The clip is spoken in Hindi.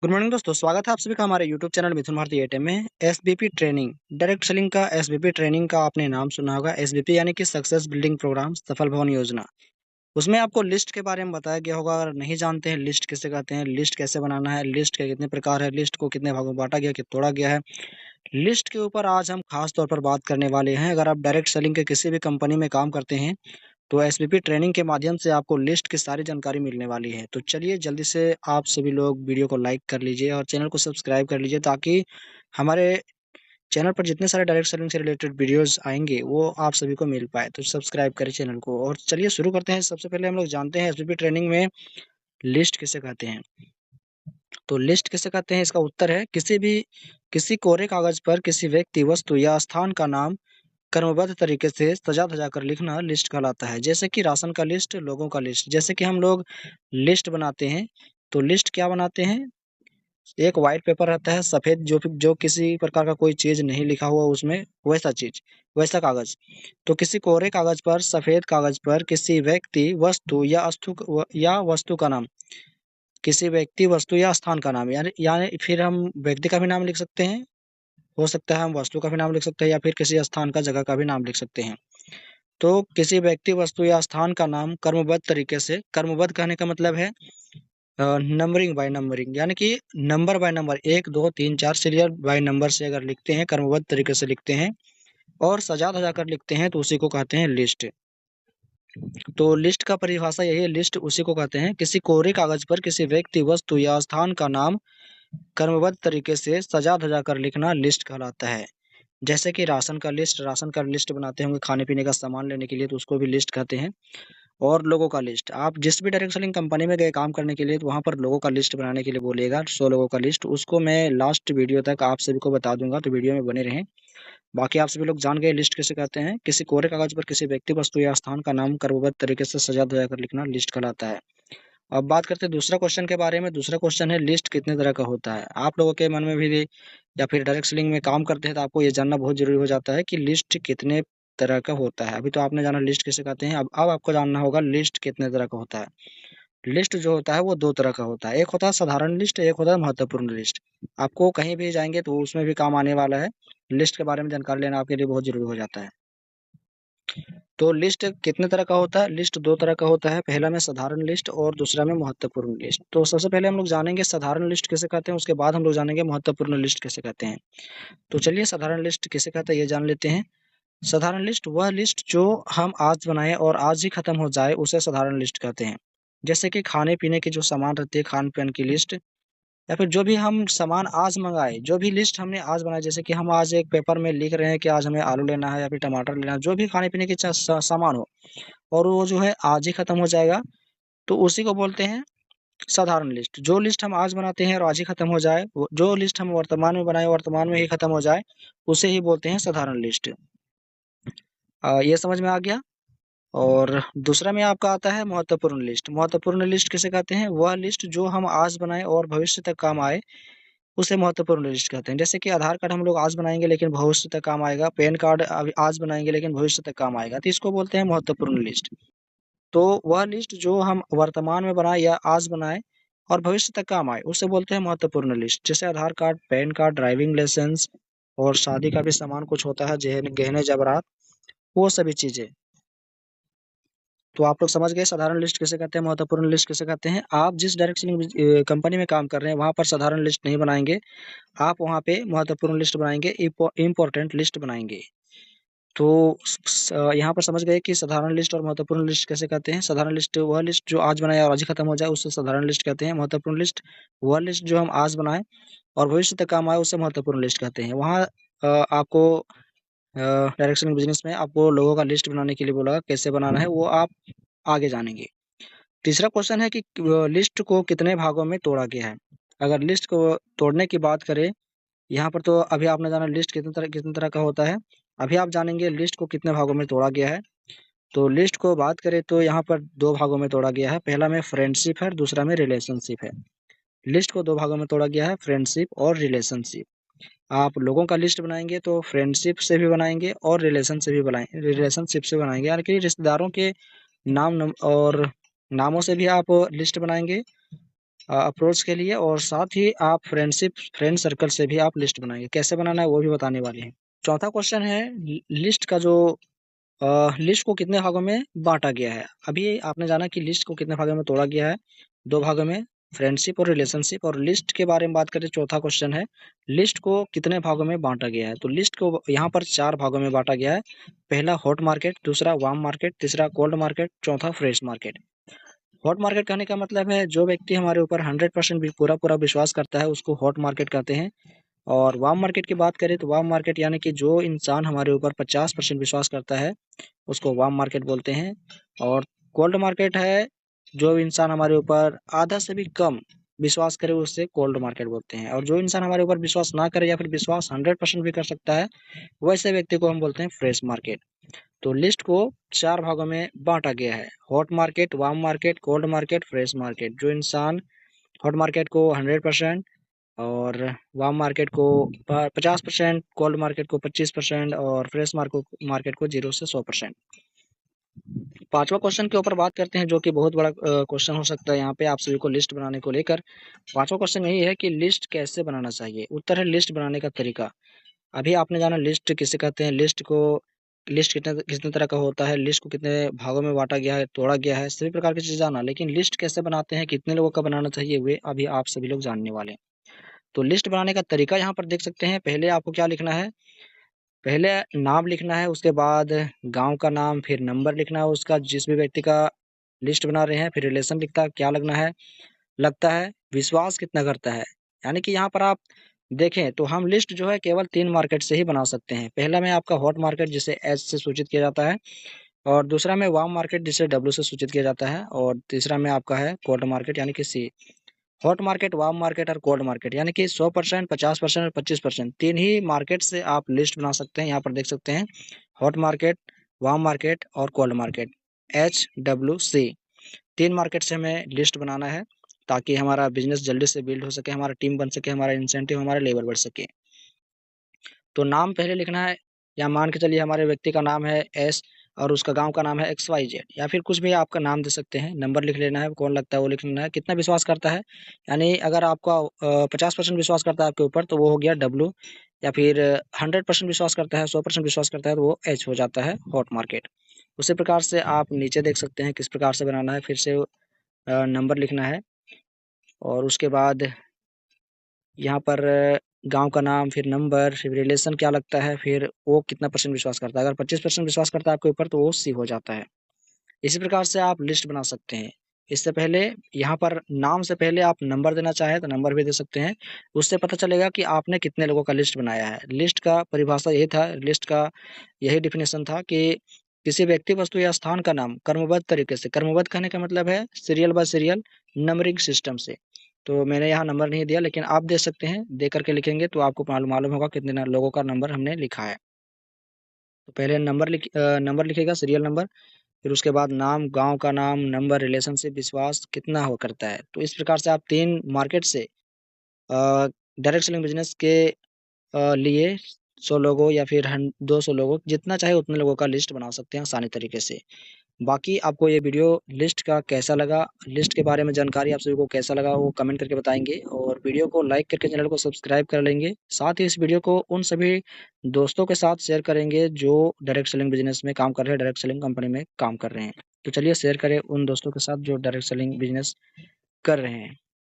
गुड मॉर्निंग दोस्तों, स्वागत है आप सभी का हमारे यूट्यूब चैनल मिथुन भारती एटीएम में। एसबीपी ट्रेनिंग, डायरेक्ट सेलिंग का एसबीपी ट्रेनिंग का आपने नाम सुना होगा। एसबीपी यानी कि सक्सेस बिल्डिंग प्रोग्राम, सफल भवन योजना। उसमें आपको लिस्ट के बारे में बताया गया होगा। अगर नहीं जानते हैं लिस्ट किसे कहते हैं, लिस्ट कैसे बनाना है, लिस्ट के कितने प्रकार है, लिस्ट को कितने भागों में बांटा गया, कि तोड़ा गया है, लिस्ट के ऊपर आज हम खास तौर पर बात करने वाले हैं। अगर आप डायरेक्ट सेलिंग के किसी भी कंपनी में काम करते हैं तो एसवीपी ट्रेनिंग के माध्यम से आपको लिस्ट की सारी जानकारी मिलने वाली है। तो चलिए जल्दी से आप सभी लोग वीडियो को लाइक कर लीजिए और चैनल को सब्सक्राइब कर लीजिए, ताकि हमारे चैनल पर जितने सारे डायरेक्ट सेलिंग से रिलेटेड वीडियोस आएँगे वो आप सभी को मिल पाए। तो सब्सक्राइब करें चैनल को और चलिए शुरू करते हैं। सबसे पहले हम लोग जानते हैं एसवीपी ट्रेनिंग में लिस्ट किसे कहते हैं। तो लिस्ट किसे कहते हैं, इसका उत्तर है किसी कोरे कागज पर किसी व्यक्ति, वस्तु या स्थान का नाम क्रमबद्ध तरीके से सजा-धजा कर लिखना लिस्ट कहलाता है। जैसे कि राशन का लिस्ट, लोगों का लिस्ट। जैसे कि हम लोग लिस्ट बनाते हैं, तो लिस्ट क्या बनाते हैं? एक व्हाइट पेपर रहता है सफ़ेद, जो किसी प्रकार का कोई चीज़ नहीं लिखा हुआ उसमें, वैसा चीज़, वैसा कागज़। तो किसी कोरे कागज़ पर, सफ़ेद कागज़ पर किसी व्यक्ति, वस्तु या वस्तु का नाम, किसी व्यक्ति, वस्तु या स्थान का नाम, यानी यानी फिर हम व्यक्ति का भी नाम लिख सकते हैं, हो सकता है हम वस्तु का भी नाम लिख सकते हैं, या फिर किसी स्थान का, जगह का भी नाम लिख सकते हैं। तो किसी व्यक्ति, वस्तु या स्थान का नाम क्रमबद्ध तरीके से, क्रमबद्ध कहने का मतलब है नंबरिंग बाय नंबरिंग, यानी कि number by number 1, 2, 3, 4 serial by number से अगर लिखते हैं, क्रमबद्ध तरीके से लिखते हैं और सजा-धजा कर लिखते हैं, तो उसी को कहते हैं लिस्ट। तो लिस्ट का परिभाषा यही है, लिस्ट उसी को कहते हैं किसी कोरे कागज पर किसी व्यक्ति, वस्तु या स्थान का नाम क्रमबद्ध तरीके से सजा-धजा कर लिखना लिस्ट कहलाता है। जैसे कि राशन का लिस्ट बनाते होंगे खाने-पीने का सामान लेने के लिए, तो उसको भी लिस्ट कहते हैं। और लोगों का लिस्ट, आप जिस भी डायरेक्ट सेलिंग कंपनी में गए काम करने के लिए, तो वहाँ पर लोगों का लिस्ट बनाने के लिए बोलेगा, 100 लोगों का लिस्ट। उसको मैं लास्ट वीडियो तक आप सभी को बता दूँगा, तो वीडियो में बने रहें। बाकी आप सभी लोग जान गए लिस्ट किसे कहते हैं। किसी कोरे कागज़ पर किसी व्यक्ति, वस्तु या स्थान का नाम क्रमबद्ध तरीके से सजा-धजा कर लिखना लिस्ट कहलाता है। अब बात करते हैं दूसरा क्वेश्चन के बारे में। दूसरा क्वेश्चन है, लिस्ट कितने तरह का होता है? आप लोगों के मन में भी, या फिर डायरेक्ट सेलिंग में काम करते हैं, तो आपको ये जानना बहुत ज़रूरी हो जाता है कि लिस्ट कितने तरह का होता है। अभी तो आपने जाना लिस्ट किसे कहते हैं, अब आपको जानना होगा लिस्ट कितने तरह का होता है। लिस्ट जो होता है वो 2 तरह का होता है। एक होता है साधारण लिस्ट, एक होता है महत्वपूर्ण लिस्ट। आपको कहीं भी जाएँगे तो उसमें भी काम आने वाला है। लिस्ट के बारे में जानकारी लेना आपके लिए बहुत ज़रूरी हो जाता है। तो लिस्ट कितने तरह का होता है? लिस्ट 2 तरह का होता है। पहला में साधारण लिस्ट और दूसरा में महत्वपूर्ण लिस्ट। तो सबसे पहले हम लोग जानेंगे साधारण लिस्ट किसे कहते हैं, उसके बाद हम लोग जानेंगे महत्वपूर्ण लिस्ट किसे कहते हैं। तो चलिए साधारण लिस्ट किसे कहते हैं ये जान लेते हैं। साधारण लिस्ट वह लिस्ट जो हम आज बनाएँ और आज ही खत्म हो जाए, उसे साधारण लिस्ट कहते हैं। जैसे कि खाने-पीने की जो सामान रहती है, खान-पान की लिस्ट, या फिर जो भी हम सामान आज मँगाए, जो भी लिस्ट हमने आज बनाई, जैसे कि हम आज एक पेपर में लिख रहे हैं कि आज हमें आलू लेना है या फिर टमाटर लेना है, जो भी खाने-पीने की सामान हो, और वो जो है आज ही खत्म हो जाएगा, तो उसी को बोलते हैं साधारण लिस्ट। जो लिस्ट हम आज बनाते हैं और आज ही खत्म हो जाए, वो जो लिस्ट हम वर्तमान में बनाए, वर्तमान में ही खत्म हो जाए, उसे ही बोलते हैं साधारण लिस्ट। ये समझ में आ गया? और दूसरा में आपका आता है महत्वपूर्ण लिस्ट। महत्वपूर्ण लिस्ट किसे कहते हैं? वह लिस्ट जो हम आज बनाएँ और भविष्य तक काम आए, उसे महत्वपूर्ण लिस्ट कहते हैं। जैसे कि आधार कार्ड हम लोग आज बनाएँगे लेकिन भविष्य तक काम आएगा, पैन कार्ड अभी आज बनाएँगे लेकिन भविष्य तक काम आएगा, तो इसको बोलते हैं महत्वपूर्ण लिस्ट। तो वह लिस्ट जो हम वर्तमान में बनाएँ या आज बनाएँ और भविष्य तक काम आए, उसे बोलते हैं महत्वपूर्ण लिस्ट। जैसे Aadhaar card, PAN card, driving licence और शादी का भी सामान कुछ होता है, गहने-ज़ेवरात, वो सभी चीज़ें। तो आप लोग समझ गए साधारण लिस्ट किसे कहते हैं, महत्वपूर्ण लिस्ट किसे कहते हैं। आप जिस डायरेक्ट सेलिंग कंपनी में काम कर रहे हैं, वहाँ पर साधारण लिस्ट नहीं बनाएँगे, आप वहाँ पे महत्वपूर्ण लिस्ट बनाएँगे, इम्पोर्टेंट लिस्ट बनाएँगे। तो यहाँ पर समझ गए कि साधारण लिस्ट और महत्वपूर्ण लिस्ट कैसे कहते हैं। साधारण लिस्ट वह लिस्ट जो आज बनाए और आज ही खत्म हो जाए, उसे साधारण लिस्ट कहते हैं। महत्वपूर्ण लिस्ट वह लिस्ट जो हम आज बनाएँ और भविष्य तक काम आए, उसे महत्वपूर्ण लिस्ट कहते हैं। वहाँ आपको डायरेक्ट सेलिंग बिज़नेस में आपको लोगों का लिस्ट बनाने के लिए बोला, कैसे बनाना है वो आप आगे जानेंगे। तीसरा क्वेश्चन है कि लिस्ट को कितने भागों में तोड़ा गया है? अगर लिस्ट को तोड़ने की बात करें, यहाँ पर तो अभी आपने जाना लिस्ट कितने तरह का होता है। अभी आप जानेंगे लिस्ट को कितने भागों में तोड़ा गया है। तो लिस्ट को बात करें तो यहाँ पर 2 भागों में तोड़ा गया है। पहला में फ्रेंडशिप है, दूसरा में रिलेशनशिप है। लिस्ट को 2 भागों में तोड़ा गया है, फ्रेंडशिप और रिलेशनशिप। आप लोगों का लिस्ट बनाएँगे तो फ्रेंडशिप से भी बनाएँगे और रिलेशनशिप से बनाएँगे, यानी कि रिश्तेदारों के नामों से भी आप लिस्ट बनाएँगे अप्रोच के लिए, और साथ ही आप फ्रेंड सर्कल से भी आप लिस्ट बनाएंगे। कैसे बनाना है वो भी बताने वाले हैं। चौथा क्वेश्चन है लिस्ट का जो लिस्ट को कितने भागों में बांटा गया है। अभी आपने जाना कि लिस्ट को कितने भागों में तोड़ा गया है, दो भागों में, फ्रेंडशिप और रिलेशनशिप। और लिस्ट के बारे में बात करें, चौथा क्वेश्चन है लिस्ट को कितने भागों में बांटा गया है। तो लिस्ट को यहाँ पर 4 भागों में बांटा गया है। पहला हॉट मार्केट, दूसरा वार्म मार्केट, तीसरा कोल्ड मार्केट, चौथा फ्रेश मार्केट। हॉट मार्केट कहने का मतलब है जो व्यक्ति हमारे ऊपर 100% भी पूरा पूरा विश्वास करता है उसको हॉट मार्केट कहते हैं। और वार्म मार्केट की बात करें तो वार्म मार्केट यानी कि जो इंसान हमारे ऊपर 50% विश्वास करता है उसको वार्म मार्केट बोलते हैं। और कोल्ड मार्केट है जो इंसान हमारे ऊपर आधा से भी कम विश्वास करे उससे कोल्ड मार्केट बोलते हैं। और जो इंसान हमारे ऊपर विश्वास ना करे या फिर विश्वास 100% भी कर सकता है वैसे व्यक्ति को हम बोलते हैं फ्रेश मार्केट। तो लिस्ट को 4 भागों में बांटा गया है, hot market, warm market, cold market, fresh market. जो इंसान हॉट मार्केट को 100% और वार्म मार्केट को 50%, कोल्ड मार्केट को 25% और फ्रेश मार्केट को 0 से 100%। पांचवा क्वेश्चन के ऊपर बात करते हैं जो कि बहुत बड़ा क्वेश्चन हो सकता है यहाँ पे आप सभी को लिस्ट बनाने को लेकर। पांचवा क्वेश्चन यही है कि लिस्ट कैसे बनाना चाहिए। उत्तर है लिस्ट बनाने का तरीका। अभी आपने जाना लिस्ट किसे कहते हैं, लिस्ट कितने कितने तरह का होता है, लिस्ट को कितने भागों में बांटा गया है, तोड़ा गया है, सभी प्रकार की चीजें जाना। लेकिन लिस्ट कैसे बनाते हैं, कितने लोगों का बनाना चाहिए, वे अभी आप सभी लोग जानने वाले हैं। तो लिस्ट बनाने का तरीका यहाँ पर देख सकते हैं। पहले आपको क्या लिखना है, पहले नाम लिखना है, उसके बाद गांव का नाम, फिर नंबर लिखना है उसका जिस भी व्यक्ति का लिस्ट बना रहे हैं, फिर रिलेशन लिखता है क्या लगता है, विश्वास कितना करता है। यानी कि यहाँ पर आप देखें तो हम लिस्ट जो है केवल 3 मार्केट से ही बना सकते हैं। पहला में आपका हॉट मार्केट जिसे एच से सूचित किया जाता है, और दूसरा में वार्म मार्केट जिसे डब्ल्यू से सूचित किया जाता है, और तीसरा में आपका है कोल्ड मार्केट यानी कि सी। हॉट मार्केट, वार्म मार्केट और कोल्ड मार्केट यानी कि 100%, 50% और 25%, 3 ही मार्केट से आप लिस्ट बना सकते हैं। यहाँ पर देख सकते हैं हॉट मार्केट, वार्म मार्केट और कोल्ड मार्केट, HWC। 3 मार्केट से हमें लिस्ट बनाना है ताकि हमारा बिजनेस जल्दी से बिल्ड हो सके, हमारा टीम बन सके, हमारा इंसेंटिव, हमारा लेबर बढ़ सके। तो नाम पहले लिखना है, या मान के चलिए हमारे व्यक्ति का नाम है एस और उसका गांव का नाम है XYZ, या फिर कुछ भी आपका नाम दे सकते हैं। नंबर लिख लेना है, कौन लगता है वो लिख लेना है, कितना विश्वास करता है। यानी अगर आपका 50% विश्वास करता है आपके ऊपर तो वो हो गया W, या फिर 100% विश्वास करता है, 100% विश्वास करता है तो वो H हो जाता है हॉट मार्केट। उसी प्रकार से आप नीचे देख सकते हैं किस प्रकार से बनाना है। फिर से नंबर लिखना है, और उसके बाद यहाँ पर गाँव का नाम, फिर नंबर, फिर रिलेशन क्या लगता है, फिर वो कितना परसेंट विश्वास करता है। अगर 25% विश्वास करता है आपके ऊपर तो वो सी हो जाता है। इसी प्रकार से आप लिस्ट बना सकते हैं। इससे पहले यहाँ पर नाम से पहले आप नंबर देना चाहें तो नंबर भी दे सकते हैं। उससे पता चलेगा कि आपने कितने लोगों का लिस्ट बनाया है। लिस्ट का परिभाषा यही था, लिस्ट का यही डेफिनेशन था कि किसी व्यक्ति, वस्तु या स्थान का नाम क्रमबद्ध तरीके से, क्रमबद्ध कहने का मतलब है serial bye serial numbering system से। तो मैंने यहाँ नंबर नहीं दिया लेकिन आप दे सकते हैं, दे करके लिखेंगे तो आपको मालूम होगा कितने लोगों का नंबर हमने लिखा है। तो पहले नंबर लिखेगा, सीरियल नंबर, फिर उसके बाद नाम, गांव का नाम, नंबर, रिलेशनशिप, विश्वास कितना हो करता है। तो इस प्रकार से आप 3 मार्केट से डायरेक्ट सेलिंग बिजनेस के लिए 100 लोगों या फिर 200 लोगों, जितना चाहे उतने लोगों का लिस्ट बना सकते हैं आसानी तरीके से। बाकी आपको ये वीडियो लिस्ट का कैसा लगा, लिस्ट के बारे में जानकारी आप सभी को कैसा लगा वो कमेंट करके बताएंगे, और वीडियो को लाइक करके चैनल को सब्सक्राइब कर लेंगे। साथ ही इस वीडियो को उन सभी दोस्तों के साथ शेयर करेंगे जो डायरेक्ट सेलिंग बिजनेस में काम कर रहे हैं, डायरेक्ट सेलिंग कंपनी में काम कर रहे हैं। तो चलिए शेयर करें उन दोस्तों के साथ जो डायरेक्ट सेलिंग बिजनेस कर रहे हैं।